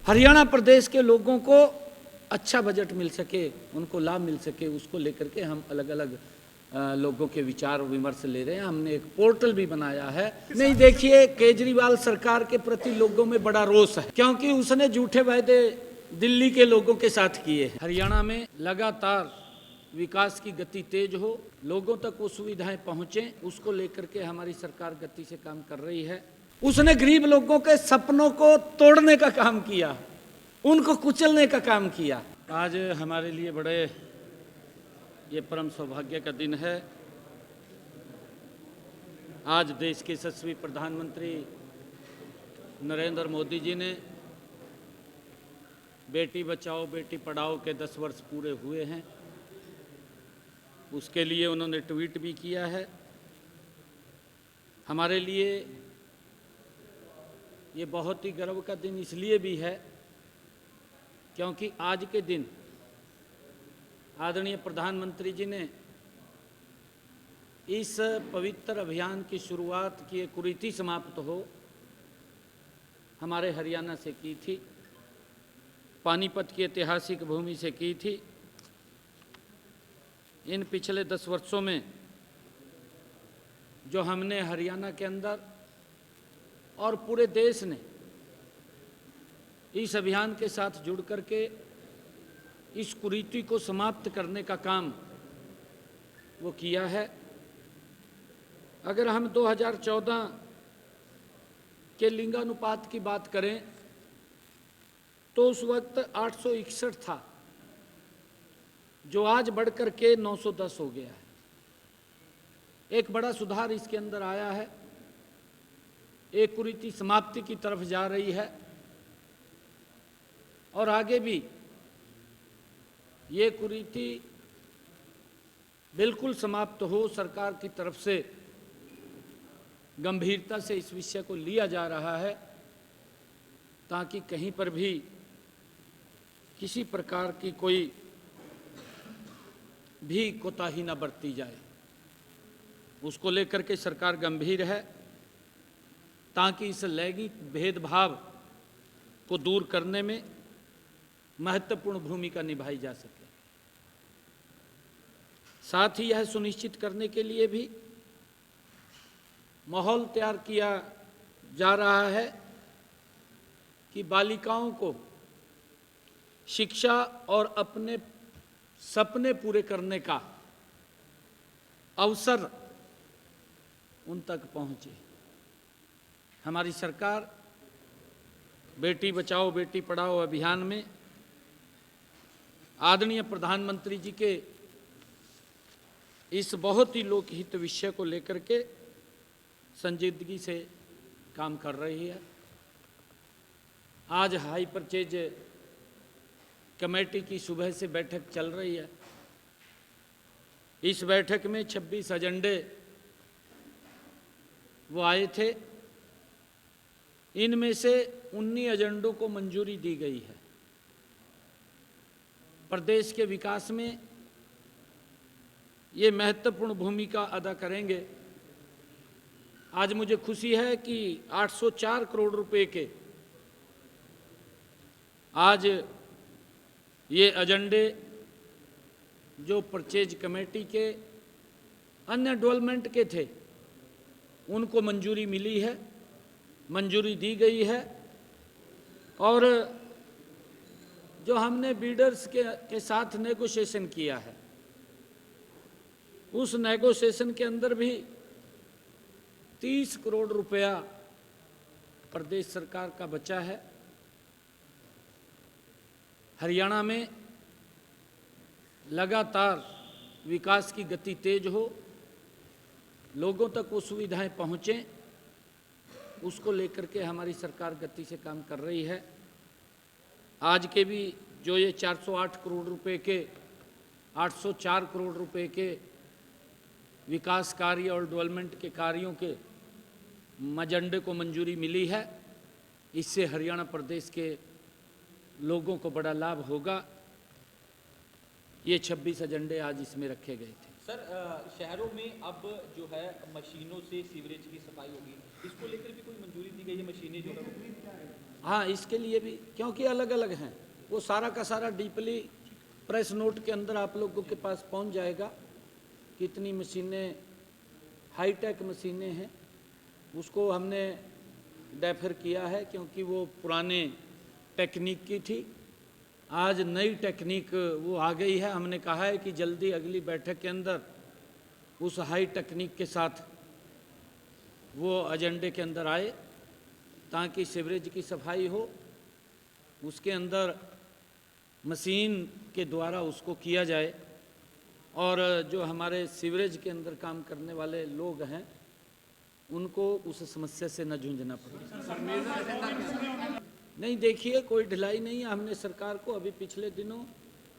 हरियाणा प्रदेश के लोगों को अच्छा बजट मिल सके, उनको लाभ मिल सके, उसको लेकर के हम अलग अलग लोगों के विचार विमर्श ले रहे हैं। हमने एक पोर्टल भी बनाया है। नहीं, देखिए, केजरीवाल सरकार के प्रति लोगों में बड़ा रोष है, क्योंकि उसने झूठे वायदे दिल्ली के लोगों के साथ किए हैं। हरियाणा में लगातार विकास की गति तेज हो, लोगों तक वो सुविधाएं पहुंचे, उसको लेकर के हमारी सरकार गति से काम कर रही है। उसने गरीब लोगों के सपनों को तोड़ने का काम किया, उनको कुचलने का काम किया। आज हमारे लिए बड़े ये परम सौभाग्य का दिन है। आज देश के यशस्वी प्रधानमंत्री नरेंद्र मोदी जी ने बेटी बचाओ बेटी पढ़ाओ के 10 वर्ष पूरे हुए हैं। उसके लिए उन्होंने ट्वीट भी किया है। हमारे लिए ये बहुत ही गर्व का दिन इसलिए भी है क्योंकि आज के दिन आदरणीय प्रधानमंत्री जी ने इस पवित्र अभियान की शुरुआत की, एक कुरीति समाप्त हो, हमारे हरियाणा से की थी, पानीपत की ऐतिहासिक भूमि से की थी। इन पिछले 10 वर्षों में जो हमने हरियाणा के अंदर और पूरे देश ने इस अभियान के साथ जुड़ करके इस कुरीति को समाप्त करने का काम वो किया है। अगर हम 2014 के लिंगानुपात की बात करें तो उस वक्त 861 था, जो आज बढ़कर के 910 हो गया है। एक बड़ा सुधार इसके अंदर आया है, एक कुरीति समाप्ति की तरफ जा रही है और आगे भी ये कुरीति बिल्कुल समाप्त हो। सरकार की तरफ से गंभीरता से इस विषय को लिया जा रहा है ताकि कहीं पर भी किसी प्रकार की कोई भी कोताही न बरती जाए। उसको लेकर के सरकार गंभीर है ताकि इस लैंगिक भेदभाव को दूर करने में महत्वपूर्ण भूमिका निभाई जा सके। साथ ही यह सुनिश्चित करने के लिए भी माहौल तैयार किया जा रहा है कि बालिकाओं को शिक्षा और अपने सपने पूरे करने का अवसर उन तक पहुंचे। हमारी सरकार बेटी बचाओ बेटी पढ़ाओ अभियान में आदरणीय प्रधानमंत्री जी के इस बहुत ही लोकहित विषय को लेकर के संजीदगी से काम कर रही है। आज हाई परचेज कमेटी की सुबह से बैठक चल रही है। इस बैठक में 26 एजेंडे वो आए थे। इनमें से 19 एजेंडों को मंजूरी दी गई है। प्रदेश के विकास में ये महत्वपूर्ण भूमिका अदा करेंगे। आज मुझे खुशी है कि 804 करोड़ रुपए के आज ये एजेंडे जो परचेज कमेटी के अन्य डेवलपमेंट के थे उनको मंजूरी मिली है, मंजूरी दी गई है। और जो हमने बिल्डर्स के साथ नेगोशिएशन किया है, उस नेगोशिएशन के अंदर भी 30 करोड़ रुपया प्रदेश सरकार का बचा है। हरियाणा में लगातार विकास की गति तेज हो, लोगों तक वो सुविधाएं पहुँचें, उसको लेकर के हमारी सरकार गति से काम कर रही है। आज के भी जो ये 408 करोड़ रुपए के 804 करोड़ रुपए के विकास कार्य और डेवलपमेंट के कार्यों के एजेंडे को मंजूरी मिली है, इससे हरियाणा प्रदेश के लोगों को बड़ा लाभ होगा। ये 26 एजेंडे आज इसमें रखे गए थे। सर, शहरों में अब जो है मशीनों से सीवरेज की सफाई होगी, इसको लेकर भी कोई मंजूरी दी गई है? मशीनें जो है हाँ, इसके लिए भी, क्योंकि अलग अलग हैं, वो सारा का सारा डीपली प्रेस नोट के अंदर आप लोगों के पास पहुंच जाएगा। कितनी मशीनें, हाईटेक मशीनें हैं, उसको हमने डेफर किया है क्योंकि वो पुराने टेक्निक की थी। आज नई टेक्निक वो आ गई है। हमने कहा है कि जल्दी अगली बैठक के अंदर उस हाई टेक्निक के साथ वो एजेंडे के अंदर आए ताकि सीवरेज की सफाई हो। उसके अंदर मशीन के द्वारा उसको किया जाए और जो हमारे सीवरेज के अंदर काम करने वाले लोग हैं उनको उस समस्या से न जूझना पड़े। नहीं, देखिए, कोई ढिलाई नहीं है। हमने सरकार को अभी पिछले दिनों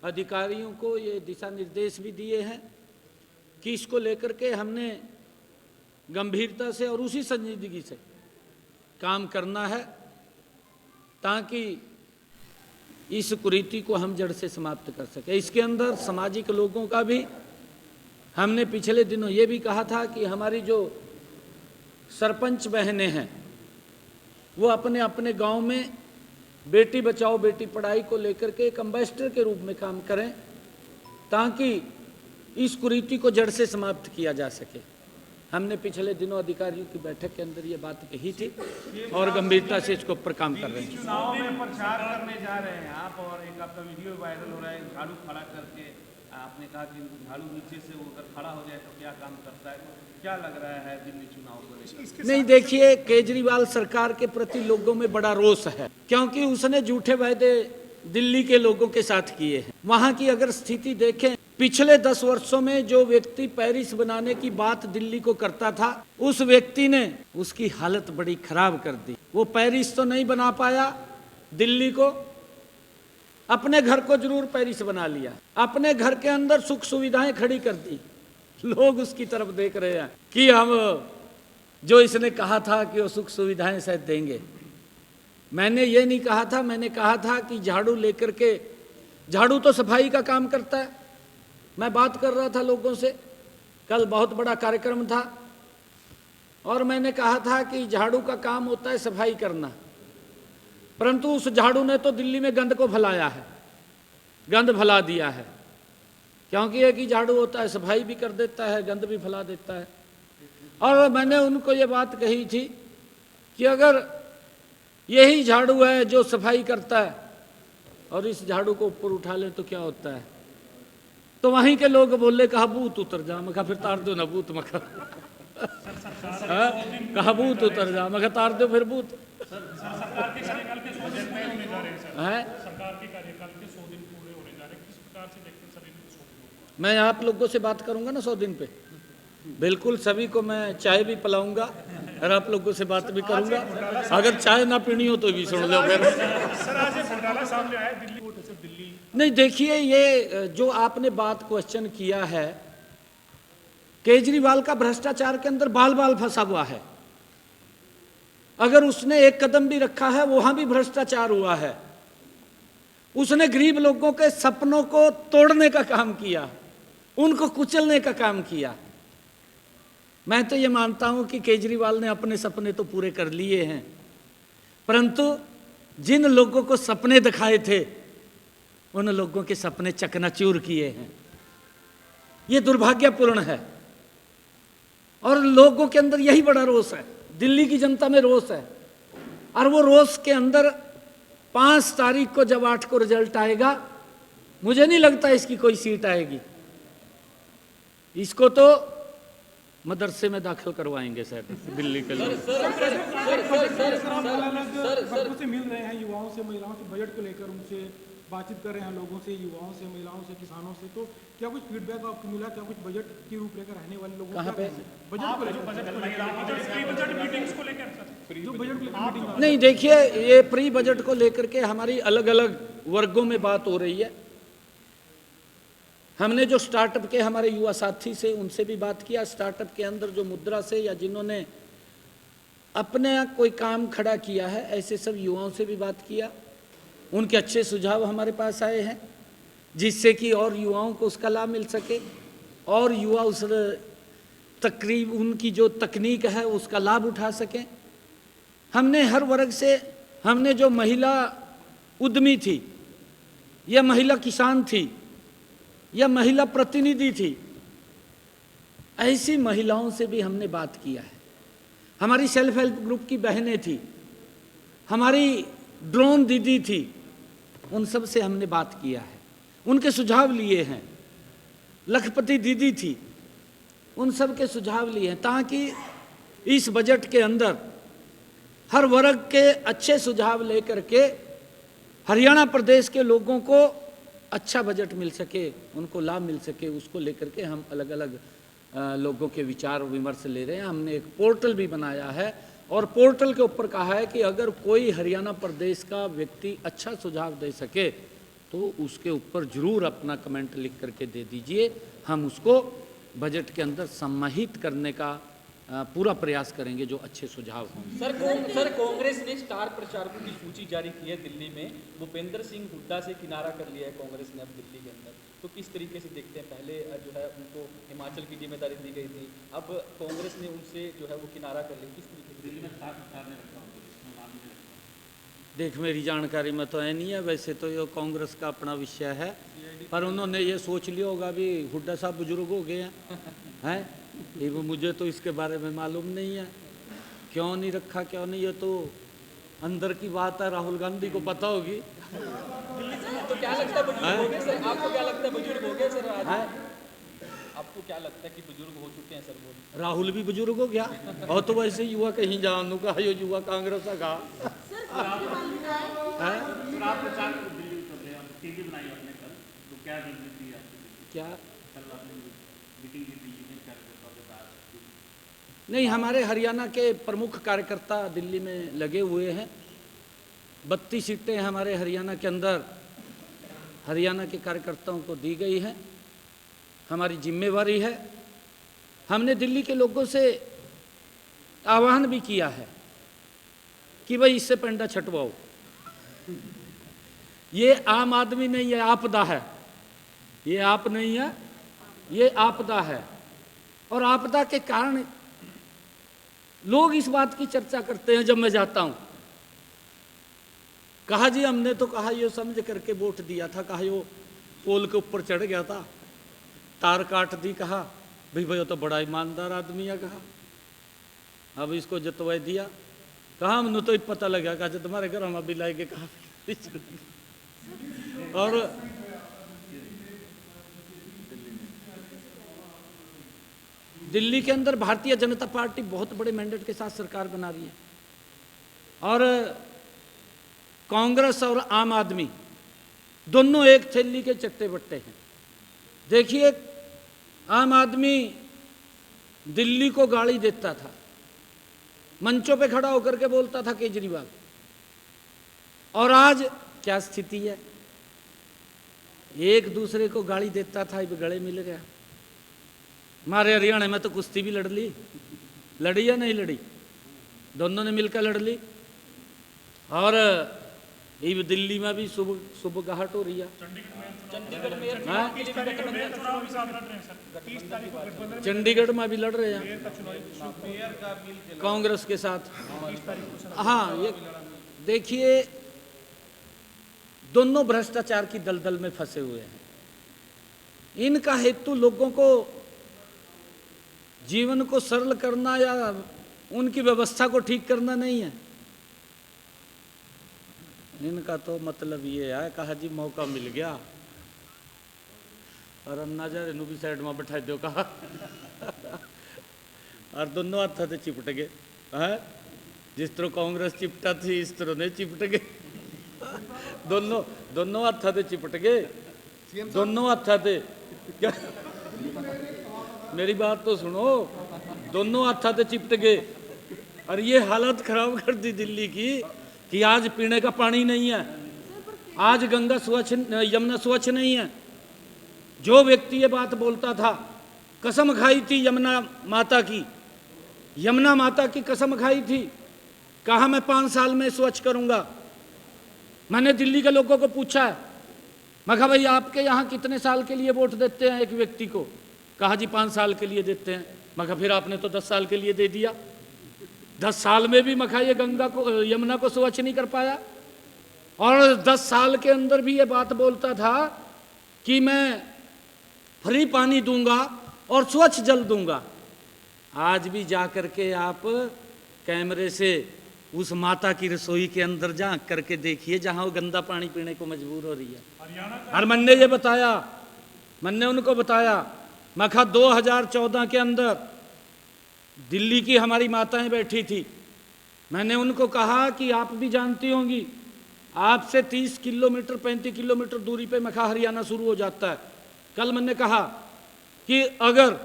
अधिकारियों को ये दिशा निर्देश भी दिए हैं कि इसको लेकर के हमने गंभीरता से और उसी संजीदगी से काम करना है ताकि इस कुरीति को हम जड़ से समाप्त कर सके। इसके अंदर सामाजिक लोगों का भी हमने पिछले दिनों ये भी कहा था कि हमारी जो सरपंच बहनें हैं वो अपने अपने गांव में बेटी बचाओ बेटी पढ़ाई को लेकर के एक एम्बेसडर के रूप में काम करें ताकि इस कुरीति को जड़ से समाप्त किया जा सके। हमने पिछले दिनों अधिकारियों की बैठक के अंदर ये बात कही थी और गंभीरता से इसके ऊपर काम कर रहे हैं। चुनाव में प्रचार करने जा रहे हैं आप और एक आपका वीडियो वायरल हो रहा है, झाड़ू खड़ा करके आपने कहा कि झाड़ू नीचे से वो अगर खड़ा हो जाए तो क्या काम करता है, क्या लग रहा है दिल्ली चुनाव को लेकर? नहीं, देखिए, केजरीवाल सरकार के प्रति लोगों में बड़ा रोष है क्योंकि उसने झूठे वायदे दिल्ली के लोगों के साथ किए हैं। वहां की अगर स्थिति देखें, पिछले 10 वर्षों में जो व्यक्ति पेरिस बनाने की बात दिल्ली को करता था उस व्यक्ति ने उसकी हालत बड़ी खराब कर दी। वो पेरिस तो नहीं बना पाया दिल्ली को, अपने घर को जरूर पेरिस बना लिया, अपने घर के अंदर सुख सुविधाएं खड़ी कर दी। लोग उसकी तरफ देख रहे हैं कि हम जो इसने कहा था कि वो सुख सुविधाएं शायद देंगे। मैंने ये नहीं कहा था, मैंने कहा था कि झाड़ू लेकर के, झाड़ू तो सफाई का काम करता है। मैं बात कर रहा था लोगों से, कल बहुत बड़ा कार्यक्रम था और मैंने कहा था कि झाड़ू का काम होता है सफाई करना, परंतु उस झाड़ू ने तो दिल्ली में गंद को फैलाया है, गंद फैला दिया है। क्योंकि एक ही झाड़ू होता है, सफाई भी कर देता है, गंद भी फैला देता है। और मैंने उनको ये बात कही थी कि अगर यही झाड़ू है जो सफाई करता है और इस झाड़ू को ऊपर उठा ले तो क्या होता है? तो वहीं के लोग बोले कहा भूत उतर जा। मैं कहा फिर तार दो ना भूत। मैं कहा भूत उतर जा। मैं कहा तार दो फिर भूत है। मैं आप लोगों से बात करूंगा ना 100 दिन पे, बिल्कुल सभी को मैं चाय भी पिलाऊंगा और आप लोगों से बात भी करूंगा। अगर चाय ना पीनी हो तो भी सुन लो फिर। नहीं, देखिए, ये जो आपने बात क्वेश्चन किया है, केजरीवाल का भ्रष्टाचार के अंदर बाल बाल फंसा हुआ है। अगर उसने एक कदम भी रखा है वहां भी भ्रष्टाचार हुआ है। उसने गरीब लोगों के सपनों को तोड़ने का काम किया, उनको कुचलने का काम किया। मैं तो ये मानता हूं कि केजरीवाल ने अपने सपने तो पूरे कर लिए हैं, परंतु जिन लोगों को सपने दिखाए थे उन लोगों के सपने चकनाचूर किए हैं। ये दुर्भाग्यपूर्ण है और लोगों के अंदर यही बड़ा रोष है, दिल्ली की जनता में रोष है। और वो रोष के अंदर 5 तारीख को जब 8 को रिजल्ट आएगा, मुझे नहीं लगता इसकी कोई सीट आएगी। इसको तो मदरसे में दाखिल करवाएंगे शायद दिल्ली के लोग। से मिल रहे हैं युवाओं से, महिलाओं से, बजट को लेकर उनसे बातचीत कर रहे हैं, लोगों से, युवाओं से, महिलाओं से, किसानों से। तो क्या कुछ फीडबैक आपको मिला? क्या कुछ बजट की रूपरेखा रहने वाले लोगों कहाँ पे? बजट को लेकर जो बजट मीटिंग? नहीं, देखिए, ये प्री बजट को लेकर के हमारी अलग अलग वर्गों में बात हो रही है। हमने जो स्टार्टअप के हमारे युवा साथी से उनसे भी बात किया, स्टार्टअप के अंदर जो मुद्रा से या जिन्होंने अपने कोई काम खड़ा किया है ऐसे सब युवाओं से भी बात किया। उनके अच्छे सुझाव हमारे पास आए हैं जिससे कि और युवाओं को उसका लाभ मिल सके और युवा उस उनकी जो तकनीक है उसका लाभ उठा सकें। हमने हर वर्ग से हमने जो महिला उद्यमी थी, यह महिला किसान थी, यह महिला प्रतिनिधि थी, ऐसी महिलाओं से भी हमने बात किया है। हमारी सेल्फ हेल्प ग्रुप की बहनें थी, हमारी ड्रोन दीदी थी, उन सब से हमने बात किया है, उनके सुझाव लिए हैं। लखपति दीदी थी, उन सब के सुझाव लिए हैं, ताकि इस बजट के अंदर हर वर्ग के अच्छे सुझाव लेकर के हरियाणा प्रदेश के लोगों को अच्छा बजट मिल सके, उनको लाभ मिल सके, उसको लेकर के हम अलग अलग लोगों के विचार विमर्श ले रहे हैं। हमने एक पोर्टल भी बनाया है और पोर्टल के ऊपर कहा है कि अगर कोई हरियाणा प्रदेश का व्यक्ति अच्छा सुझाव दे सके तो उसके ऊपर जरूर अपना कमेंट लिख करके दे दीजिए, हम उसको बजट के अंदर सम्मानित करने का पूरा प्रयास करेंगे जो अच्छे सुझाव हों। सर कांग्रेस ने स्टार प्रचारकों की सूची जारी की है दिल्ली में। भूपेंद्र सिंह हुड्डा से किनारा कर लिया है कांग्रेस ने अब दिल्ली के अंदर, तो किस तरीके से देखते हैं? पहले जो है उनको हिमाचल की जिम्मेदारी दी गई थी, अब कांग्रेस ने उनसे जो है वो किनारा कर लिया, किस तरीके से दिल्ली में खास उतारने रखा? देख, मेरी जानकारी में तो है नहीं है, वैसे तो ये कांग्रेस का अपना विषय है, पर उन्होंने ये सोच लिया होगा भी हुड्डा साहब बुजुर्ग हो गए हैं ये मुझे तो इसके बारे में मालूम नहीं है, क्यों नहीं रखा क्यों नहीं, ये तो अंदर की बात है, राहुल गांधी को पता होगी। तो क्या लगता है बुजुर्ग हो गए सर? आपको क्या लगता है बुजुर्ग हो गए सर? आपको क्या लगता है कि बुजुर्ग हो चुके हैं सर? वो राहुल भी बुजुर्ग हो गया और तो वैसे युवा कहीं जानू का यो युवा कांग्रेस का क्या नहीं, हमारे हरियाणा के प्रमुख कार्यकर्ता दिल्ली में लगे हुए हैं। 32 सीटें हमारे हरियाणा के अंदर हरियाणा के कार्यकर्ताओं को दी गई हैं, हमारी जिम्मेवारी है। हमने दिल्ली के लोगों से आह्वान भी किया है कि भाई इससे पंडा छटवाओ, ये आम आदमी नहीं है, आपदा है, ये आप नहीं है, ये आपदा है। और आपदा के कारण लोग इस बात की चर्चा करते हैं। जब मैं जाता हूं, कहा जी हमने तो कहा ये समझ करके वोट दिया था, कहा यो पोल के ऊपर चढ़ गया था, तार काट दी, कहा भाई भाई तो बड़ा ईमानदार आदमी है, कहा अब इसको जतवा दिया, कहा हमने तो पता लगा, कहा तुम्हारे घर हम अभी लाएंगे, कहा और दिल्ली के अंदर भारतीय जनता पार्टी बहुत बड़े मैंडेट के साथ सरकार बना रही है और कांग्रेस और आम आदमी दोनों एक थैली के चट्टे बट्टे हैं। देखिए, आम आदमी दिल्ली को गाली देता था, मंचों पे खड़ा होकर के बोलता था केजरीवाल, और आज क्या स्थिति है? एक दूसरे को गाली देता था, अब गले मिल गया। हमारे हरियाणा में तो कुश्ती भी लड़ी या नहीं लड़ी? दोनों ने मिलकर लड़ ली। और ये दिल्ली में भी सुबगाहट हो रही है। चंडीगढ़ में भी लड़ रहे हैं कांग्रेस के साथ। हाँ, ये देखिए, दोनों भ्रष्टाचार की दलदल में फंसे हुए हैं। इनका हेतु लोगों को जीवन को सरल करना या उनकी व्यवस्था को ठीक करना नहीं है। इनका तो मतलब ये है, कहा जी मौका मिल गया और अन्ना जा इनू भी साइड में बैठा दो, कहा और दोनों हाथ से चिपट गए हैं। जिस तरह कांग्रेस चिपटा थी इस तरह नहीं चिपट गए, दोनों हाथ से चिपट गए, दोनों हाथ से। क्या मेरी बात तो सुनो, दोनों हाथ से चिपट गए और ये हालत खराब कर दी दिल्ली की कि आज पीने का पानी नहीं है, आज गंगा स्वच्छ, यमुना स्वच्छ नहीं है। जो व्यक्ति ये बात बोलता था, कसम खाई थी यमुना माता की, यमुना माता की कसम खाई थी, कहा मैं 5 साल में स्वच्छ करूंगा। मैंने दिल्ली के लोगों को पूछा है, मैं कहा भाई आपके यहाँ कितने साल के लिए वोट देते हैं एक व्यक्ति को? कहा जी 5 साल के लिए देते हैं। मैं कहा फिर आपने तो 10 साल के लिए दे दिया। 10 साल में भी मखा ये गंगा को, यमुना को स्वच्छ नहीं कर पाया। और 10 साल के अंदर भी ये बात बोलता था कि मैं फ्री पानी दूंगा और स्वच्छ जल दूंगा। आज भी जा करके आप कैमरे से उस माता की रसोई के अंदर झांक करके देखिए जहां वो गंदा पानी पीने को मजबूर हो रही है। और मैंने ये बताया, मैंने उनको बताया, मखा 2014 के अंदर दिल्ली की हमारी माताएं बैठी थी। मैंने उनको कहा कि आप भी जानती होंगी, आपसे 30 किलोमीटर 35 किलोमीटर दूरी पे मखा हरियाणा शुरू हो जाता है। कल मैंने कहा कि अगर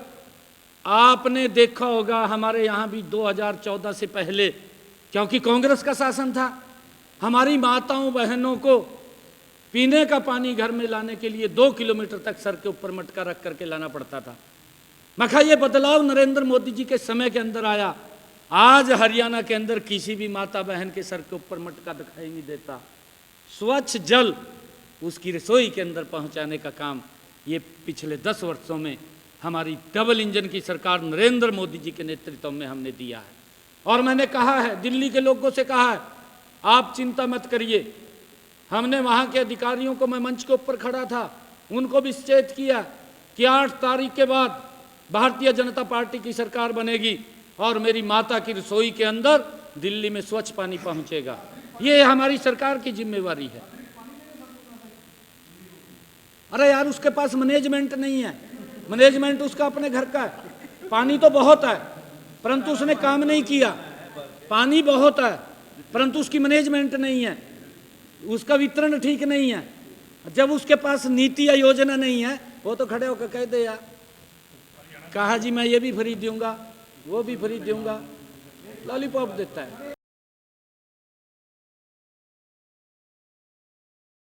आपने देखा होगा हमारे यहाँ भी 2014 से पहले, क्योंकि कांग्रेस का शासन था, हमारी माताओं बहनों को पीने का पानी घर में लाने के लिए 2 किलोमीटर तक सर के ऊपर मटका रख करके लाना पड़ता था। मखा ये बदलाव नरेंद्र मोदी जी के समय के अंदर आया। आज हरियाणा के अंदर किसी भी माता बहन के सर के ऊपर मटका दिखाई नहीं देता। स्वच्छ जल उसकी रसोई के अंदर पहुंचाने का काम ये पिछले 10 वर्षों में हमारी डबल इंजन की सरकार नरेंद्र मोदी जी के नेतृत्व में हमने दिया है। और मैंने कहा है, दिल्ली के लोगों से कहा है, आप चिंता मत करिए। हमने वहाँ के अधिकारियों को, मैं मंच के ऊपर खड़ा था, उनको भी सचेत किया कि 8 तारीख के बाद भारतीय जनता पार्टी की सरकार बनेगी और मेरी माता की रसोई के अंदर दिल्ली में स्वच्छ पानी पहुँचेगा। ये हमारी सरकार की जिम्मेवारी है। अरे यार, उसके पास मैनेजमेंट नहीं है। मैनेजमेंट उसका अपने घर का है। पानी तो बहुत है परंतु उसने काम नहीं किया। पानी बहुत है परंतु उसकी मैनेजमेंट नहीं है, उसका वितरण ठीक नहीं है। जब उसके पास नीति या योजना नहीं है, वो तो खड़े होकर कह दे यार, कहा जी मैं ये भी फ्री दूंगा, वो भी फ्री दूंगा, लॉलीपॉप देता है।